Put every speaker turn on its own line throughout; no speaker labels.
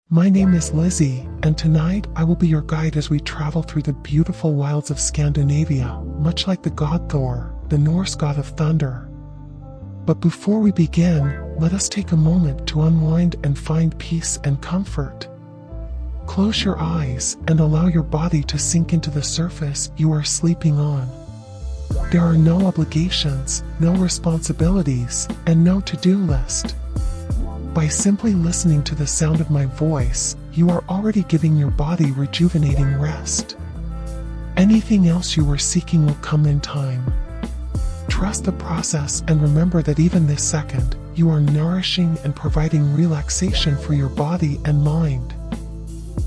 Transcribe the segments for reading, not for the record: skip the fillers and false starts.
My name is Lizzie, and tonight I will be your guide as we travel through the beautiful wilds of Scandinavia, much like the god Thor, the Norse god of thunder. But before we begin, let us take a moment to unwind and find peace and comfort. Close your eyes and allow your body to sink into the surface you are sleeping on. There are no obligations, no responsibilities, and no to-do list. By simply listening to the sound of my voice, you are already giving your body rejuvenating rest. Anything else you were seeking will come in time. Trust the process and remember that even this second, you are nourishing and providing relaxation for your body and mind.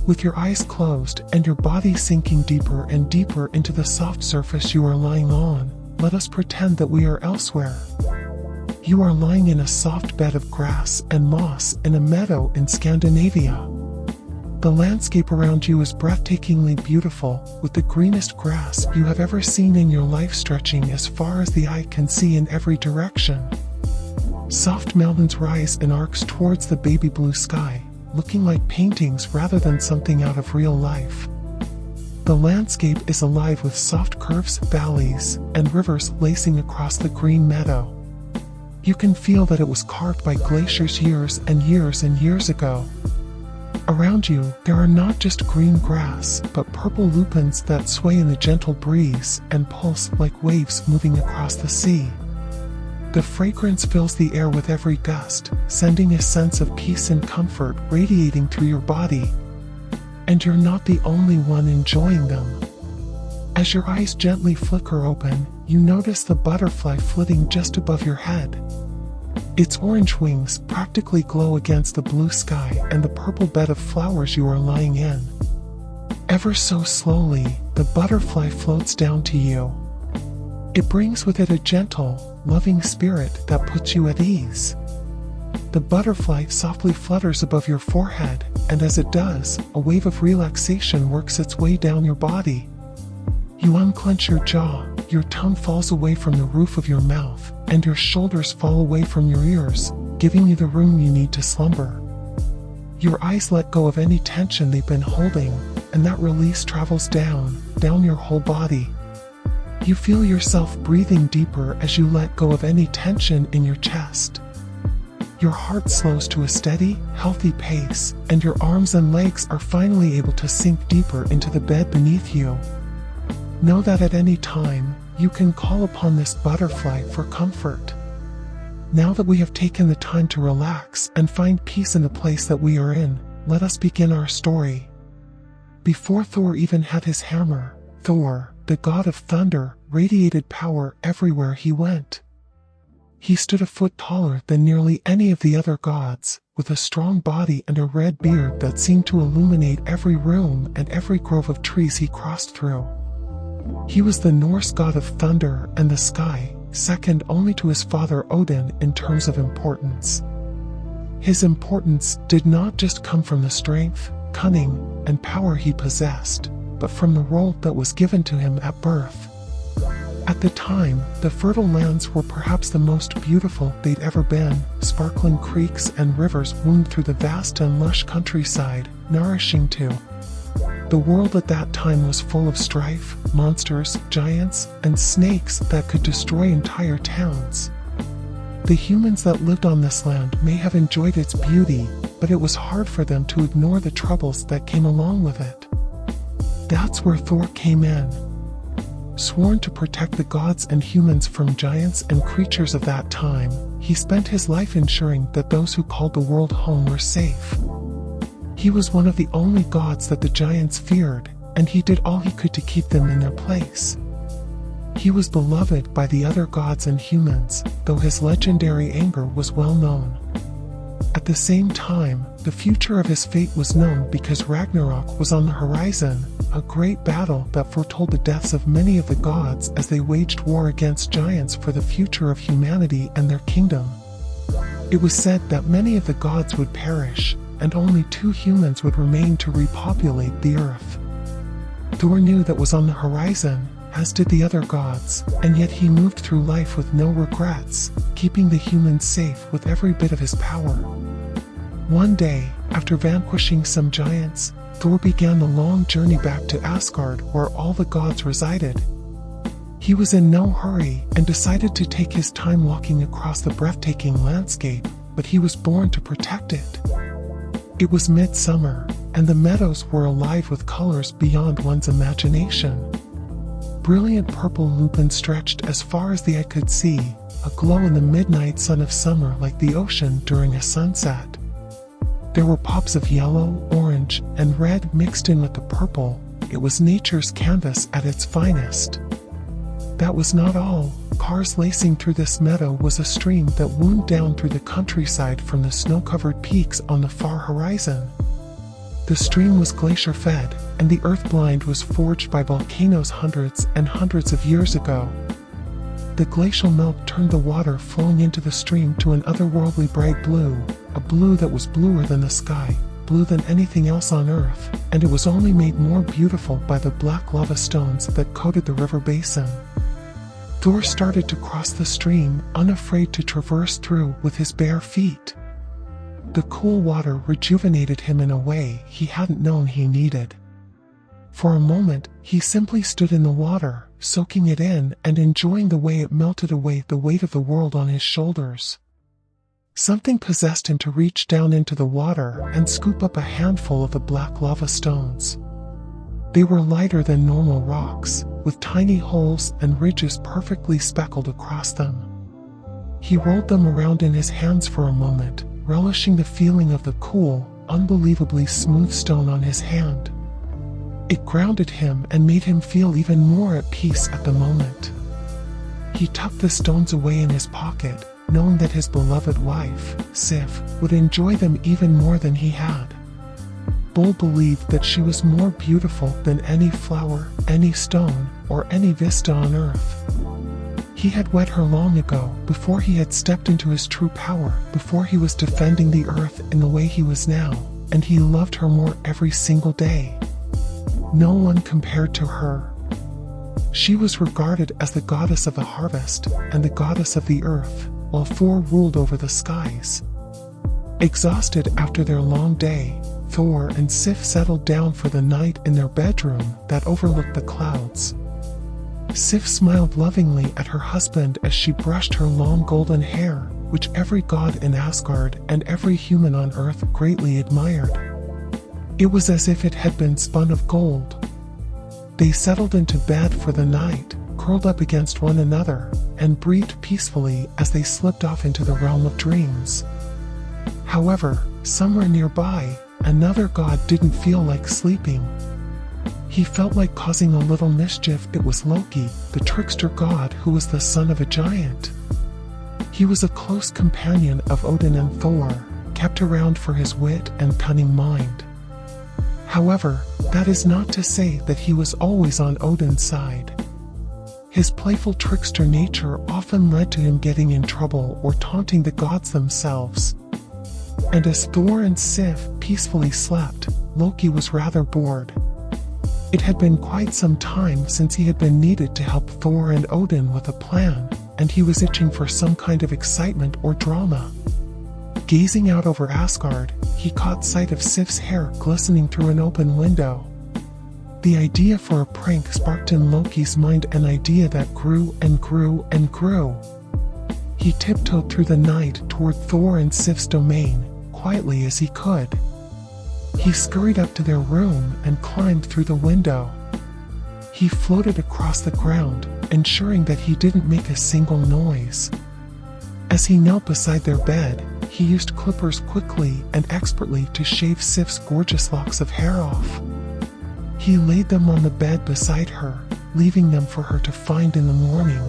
With your eyes closed and your body sinking deeper and deeper into the soft surface you are lying on, let us pretend that we are elsewhere. You are lying in a soft bed of grass and moss in a meadow in Scandinavia. The landscape around you is breathtakingly beautiful, with the greenest grass you have ever seen in your life stretching as far as the eye can see in every direction. Soft mountains rise in arcs towards the baby blue sky, looking like paintings rather than something out of real life. The landscape is alive with soft curves, valleys, and rivers lacing across the green meadow. You can feel that it was carved by glaciers years and years and years ago. Around you, there are not just green grass, but purple lupins that sway in the gentle breeze and pulse like waves moving across the sea. The fragrance fills the air with every gust, sending a sense of peace and comfort radiating through your body. And you're not the only one enjoying them. As your eyes gently flicker open, you notice the butterfly flitting just above your head. Its orange wings practically glow against the blue sky and the purple bed of flowers you are lying in. Ever so slowly, the butterfly floats down to you. It brings with it a gentle, loving spirit that puts you at ease. The butterfly softly flutters above your forehead, and as it does, a wave of relaxation works its way down your body. You unclench your jaw, your tongue falls away from the roof of your mouth, and your shoulders fall away from your ears, giving you the room you need to slumber. Your eyes let go of any tension they've been holding, and that release travels down your whole body. You feel yourself breathing deeper as you let go of any tension in your chest. Your heart slows to a steady, healthy pace, and your arms and legs are finally able to sink deeper into the bed beneath you. Know that at any time, you can call upon this butterfly for comfort. Now that we have taken the time to relax and find peace in the place that we are in, let us begin our story. Before Thor even had his hammer, Thor, the god of thunder, radiated power everywhere he went. He stood a foot taller than nearly any of the other gods, with a strong body and a red beard that seemed to illuminate every room and every grove of trees he crossed through. He was the Norse god of thunder and the sky, second only to his father Odin in terms of importance. His importance did not just come from the strength, cunning, and power he possessed, but from the role that was given to him at birth. At the time, the fertile lands were perhaps the most beautiful they'd ever been. Sparkling creeks and rivers wound through the vast and lush countryside, nourishing too. The world at that time was full of strife, monsters, giants, and snakes that could destroy entire towns. The humans that lived on this land may have enjoyed its beauty, but it was hard for them to ignore the troubles that came along with it. That's where Thor came in. Sworn to protect the gods and humans from giants and creatures of that time, he spent his life ensuring that those who called the world home were safe. He was one of the only gods that the giants feared, and he did all he could to keep them in their place. He was beloved by the other gods and humans, though his legendary anger was well known. At the same time, the future of his fate was known because Ragnarok was on the horizon, a great battle that foretold the deaths of many of the gods as they waged war against giants for the future of humanity and their kingdom. It was said that many of the gods would perish, and only 2 humans would remain to repopulate the earth. Thor knew that was on the horizon, as did the other gods, and yet he moved through life with no regrets, keeping the humans safe with every bit of his power. One day, After vanquishing some giants, Thor began the long journey back to Asgard where all the gods resided. He was in no hurry and decided to take his time walking across the breathtaking landscape, but he was born to protect it. It was midsummer, and the meadows were alive with colors beyond one's imagination. Brilliant purple lupin stretched as far as the eye could see, aglow in the midnight sun of summer like the ocean during a sunset. There were pops of yellow, orange, and red mixed in with the purple. It was nature's canvas at its finest. That was not all. Cars lacing through this meadow was a stream that wound down through the countryside from the snow-covered peaks on the far horizon. The stream was glacier-fed, and the earth blind was forged by volcanoes hundreds and hundreds of years ago. The glacial melt turned the water flowing into the stream to an otherworldly bright blue, a blue that was bluer than the sky, blue than anything else on Earth, and it was only made more beautiful by the black lava stones that coated the river basin. Thor started to cross the stream, unafraid to traverse through with his bare feet. The cool water rejuvenated him in a way he hadn't known he needed. For a moment, he simply stood in the water, soaking it in and enjoying the way it melted away the weight of the world on his shoulders. Something possessed him to reach down into the water and scoop up a handful of the black lava stones. They were lighter than normal rocks, with tiny holes and ridges perfectly speckled across them. He rolled them around in his hands for a moment, relishing the feeling of the cool, unbelievably smooth stone on his hand. It grounded him and made him feel even more at peace at the moment. He tucked the stones away in his pocket, knowing that his beloved wife, Sif, would enjoy them even more than he had. Bull believed that she was more beautiful than any flower, any stone, or any vista on Earth. He had wed her long ago, before he had stepped into his true power, before he was defending the Earth in the way he was now, and he loved her more every single day. No one compared to her. She was regarded as the goddess of the harvest and the goddess of the earth, while Thor ruled over the skies. Exhausted after their long day, Thor and Sif settled down for the night in their bedroom that overlooked the clouds. Sif smiled lovingly at her husband as she brushed her long golden hair, which every god in Asgard and every human on Earth greatly admired. It was as if it had been spun of gold. They settled into bed for the night, curled up against one another, and breathed peacefully as they slipped off into the realm of dreams. However, somewhere nearby, another god didn't feel like sleeping. He felt like causing a little mischief. It was Loki, the trickster god who was the son of a giant. He was a close companion of Odin and Thor, kept around for his wit and cunning mind. However, that is not to say that he was always on Odin's side. His playful trickster nature often led to him getting in trouble or taunting the gods themselves. And as Thor and Sif peacefully slept, Loki was rather bored. It had been quite some time since he had been needed to help Thor and Odin with a plan, and he was itching for some kind of excitement or drama. Gazing out over Asgard, he caught sight of Sif's hair glistening through an open window. The idea for a prank sparked in Loki's mind, an idea that grew and grew and grew. He tiptoed through the night toward Thor and Sif's domain, quietly as he could. He scurried up to their room and climbed through the window. He floated across the ground, ensuring that he didn't make a single noise. As he knelt beside their bed, he used clippers quickly and expertly to shave Sif's gorgeous locks of hair off. He laid them on the bed beside her, leaving them for her to find in the morning.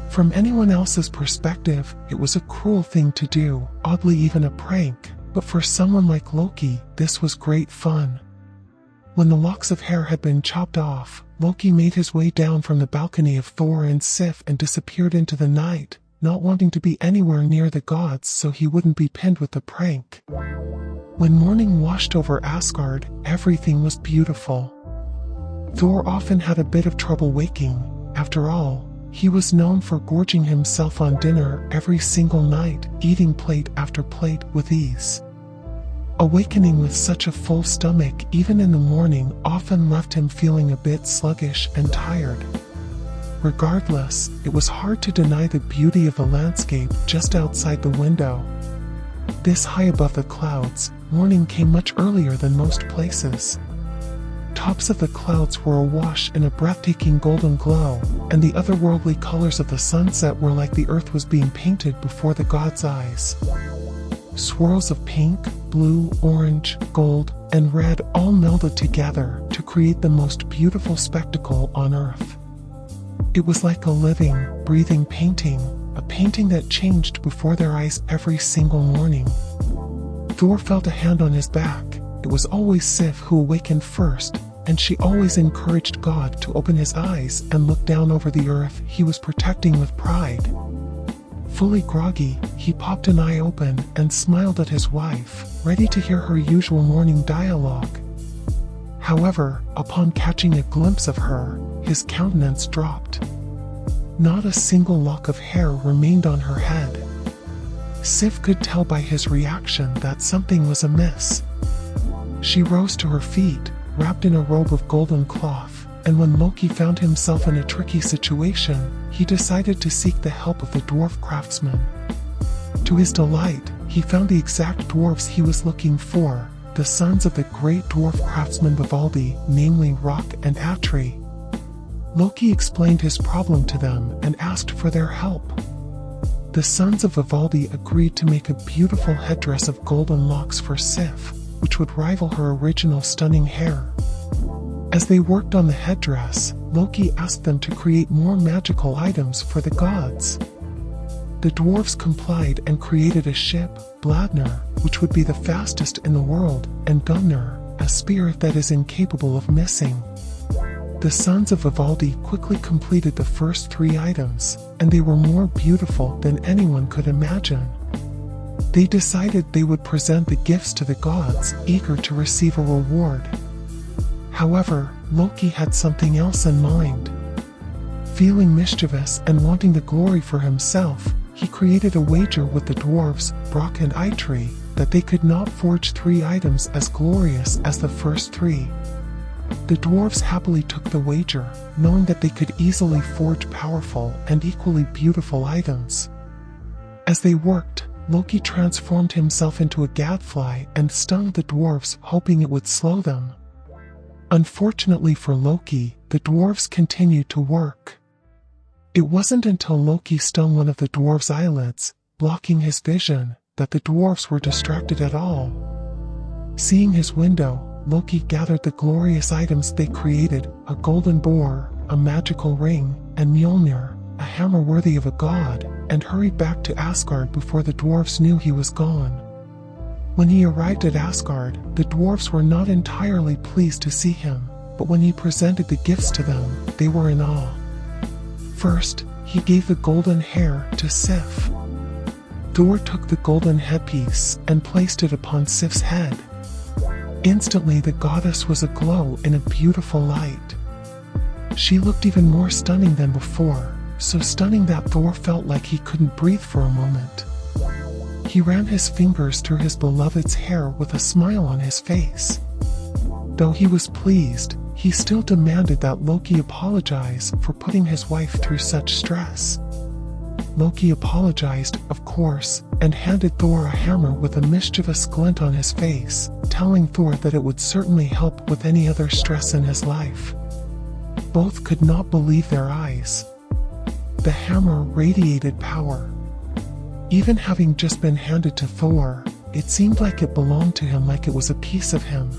From anyone else's perspective, it was a cruel thing to do, oddly even a prank, but for someone like Loki, this was great fun. When the locks of hair had been chopped off, Loki made his way down from the balcony of Thor and Sif and disappeared into the night, not wanting to be anywhere near the gods so he wouldn't be pinned with the prank. When morning washed over Asgard, everything was beautiful. Thor often had a bit of trouble waking. After all, he was known for gorging himself on dinner every single night, eating plate after plate with ease. Awakening with such a full stomach even in the morning often left him feeling a bit sluggish and tired. Regardless, it was hard to deny the beauty of the landscape just outside the window. This high above the clouds, morning came much earlier than most places. Tops of the clouds were awash in a breathtaking golden glow, and the otherworldly colors of the sunset were like the earth was being painted before the gods' eyes. Swirls of pink, blue, orange, gold, and red all melded together to create the most beautiful spectacle on earth. It was like a living, breathing painting, a painting that changed before their eyes every single morning. Thor felt a hand on his back. It was always Sif who awakened first, and she always encouraged God to open his eyes and look down over the earth he was protecting with pride. Fully groggy, he popped an eye open and smiled at his wife, ready to hear her usual morning dialogue. However, upon catching a glimpse of her, his countenance dropped. Not a single lock of hair remained on her head. Sif could tell by his reaction that something was amiss. She rose to her feet, wrapped in a robe of golden cloth, and when Loki found himself in a tricky situation, he decided to seek the help of the dwarf craftsman. To his delight, he found the exact dwarves he was looking for, the sons of the great dwarf craftsman Vivaldi, namely Rock and Atri. Loki explained his problem to them and asked for their help. The sons of Vivaldi agreed to make a beautiful headdress of golden locks for Sif, which would rival her original stunning hair. As they worked on the headdress, Loki asked them to create more magical items for the gods. The dwarves complied and created a ship, Bladner, which would be the fastest in the world, and Gunnar, a spear that is incapable of missing. The sons of Vivaldi quickly completed the first 3 items, and they were more beautiful than anyone could imagine. They decided they would present the gifts to the gods, eager to receive a reward. However, Loki had something else in mind. Feeling mischievous and wanting the glory for himself, he created a wager with the dwarves, Brock and Eitri, that they could not forge 3 items as glorious as the first 3. The dwarves happily took the wager, knowing that they could easily forge powerful and equally beautiful items. As they worked, Loki transformed himself into a gadfly and stung the dwarves, hoping it would slow them. Unfortunately for Loki, the dwarves continued to work. It wasn't until Loki stung one of the dwarves' eyelids, blocking his vision, that the dwarves were distracted at all. Seeing his window, Loki gathered the glorious items they created, a golden boar, a magical ring, and Mjölnir, a hammer worthy of a god, and hurried back to Asgard before the dwarves knew he was gone. When he arrived at Asgard, the dwarves were not entirely pleased to see him, but when he presented the gifts to them, they were in awe. First, he gave the golden hair to Sif. Thor took the golden headpiece and placed it upon Sif's head. Instantly, the goddess was aglow in a beautiful light. She looked even more stunning than before, so stunning that Thor felt like he couldn't breathe for a moment. He ran his fingers through his beloved's hair with a smile on his face. Though he was pleased, he still demanded that Loki apologize for putting his wife through such stress. Loki apologized, of course, and handed Thor a hammer with a mischievous glint on his face, telling Thor that it would certainly help with any other stress in his life. Both could not believe their eyes. The hammer radiated power. Even having just been handed to Thor, it seemed like it belonged to him, like it was a piece of him.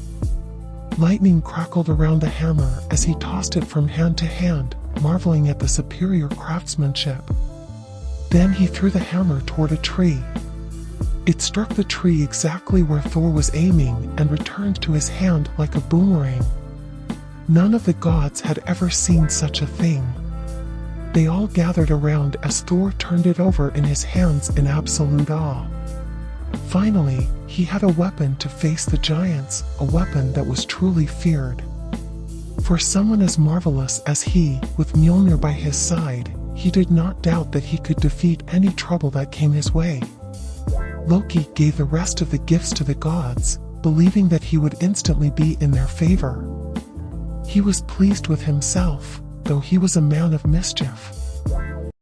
Lightning crackled around the hammer as he tossed it from hand to hand, marveling at the superior craftsmanship. Then he threw the hammer toward a tree. It struck the tree exactly where Thor was aiming and returned to his hand like a boomerang. None of the gods had ever seen such a thing. They all gathered around as Thor turned it over in his hands in absolute awe. Finally, he had a weapon to face the giants, a weapon that was truly feared. For someone as marvelous as he, with Mjölnir by his side, he did not doubt that he could defeat any trouble that came his way. Loki gave the rest of the gifts to the gods, believing that he would instantly be in their favor. He was pleased with himself, though he was a man of mischief.